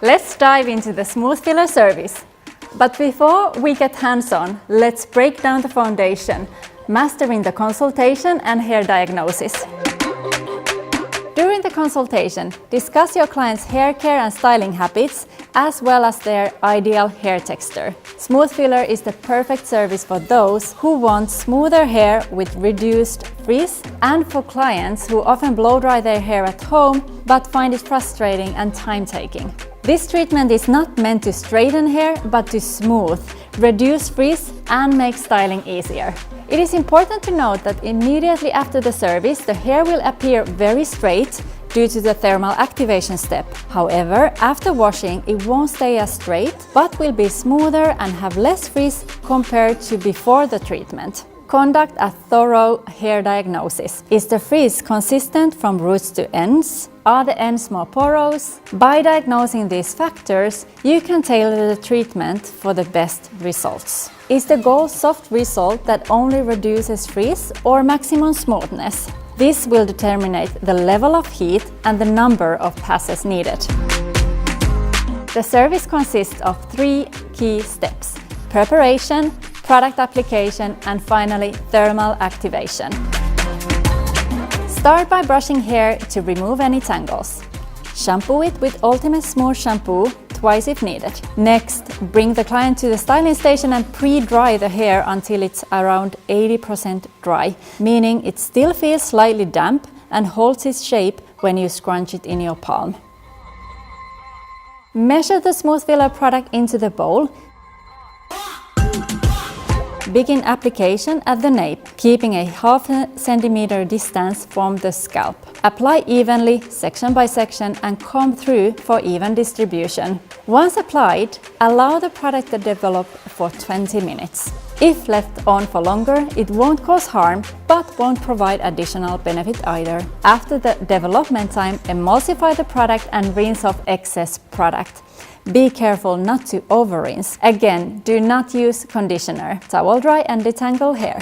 Let's dive into the Smoothfiller service. But before we get hands-on, let's break down the foundation, mastering the consultation and hair diagnosis. During the consultation, discuss your client's hair care and styling habits, as well as their ideal hair texture. Smoothfiller is the perfect service for those who want smoother hair with reduced frizz, and for clients who often blow dry their hair at home but find it frustrating and time-taking. This treatment is not meant to straighten hair, but to smooth, reduce frizz, and make styling easier. It is important to note that immediately after the service, the hair will appear very straight due to the thermal activation step. However, after washing, it won't stay as straight, but will be smoother and have less frizz compared to before the treatment. Conduct a thorough hair diagnosis. Is the frizz consistent from roots to ends? Are the ends more porous? By diagnosing these factors, you can tailor the treatment for the best results. Is the goal soft result that only reduces frizz or maximum smoothness? This will determine the level of heat and the number of passes needed. The service consists of 3 key steps: preparation, product application, and finally thermal activation. Start by brushing hair to remove any tangles. Shampoo it with Ultimate Smooth shampoo twice if needed. Next, bring the client to the styling station and pre-dry the hair until it's around 80% dry, meaning it still feels slightly damp and holds its shape when you scrunch it in your palm. Measure the Smoothfiller product into the bowl. Begin application at the nape, keeping a ½ centimeter distance from the scalp. Apply evenly, section by section, and comb through for even distribution. Once applied, allow the product to develop for 20 minutes. If left on for longer, it won't cause harm, but won't provide additional benefit either. After the development time, emulsify the product and rinse off excess product. Be careful not to over-rinse. Again, do not use conditioner. Towel dry and detangle hair.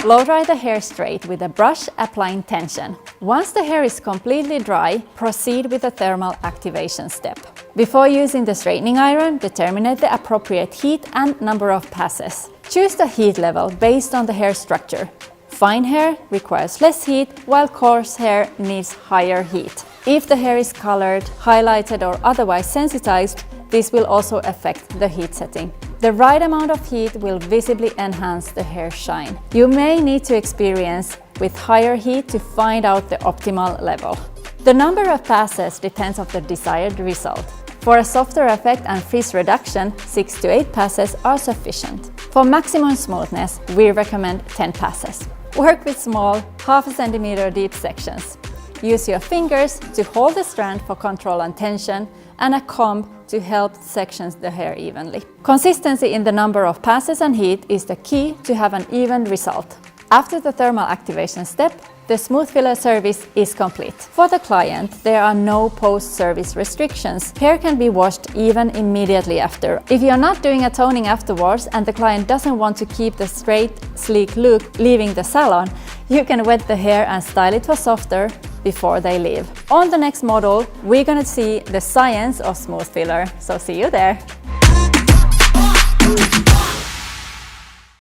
Blow dry the hair straight with a brush, applying tension. Once the hair is completely dry, proceed with the thermal activation step. Before using the straightening iron, determine the appropriate heat and number of passes. Choose the heat level based on the hair structure. Fine hair requires less heat, while coarse hair needs higher heat. If the hair is colored, highlighted, or otherwise sensitized, this will also affect the heat setting. The right amount of heat will visibly enhance the hair shine. You may need to experience with higher heat to find out the optimal level. The number of passes depends on the desired result. For a softer effect and frizz reduction, 6 to 8 passes are sufficient. For maximum smoothness, we recommend 10 passes. Work with small, ½ centimeter deep sections. Use your fingers to hold the strand for control and tension, and a comb to help section the hair evenly. Consistency in the number of passes and heat is the key to have an even result. After the thermal activation step, the Smoothfiller service is complete. For the client, there are no post-service restrictions. Hair can be washed even immediately after. If you're not doing a toning afterwards and the client doesn't want to keep the straight, sleek look leaving the salon, you can wet the hair and style it for softer before they leave. On the next model, we're gonna see the science of Smoothfiller, so see you there.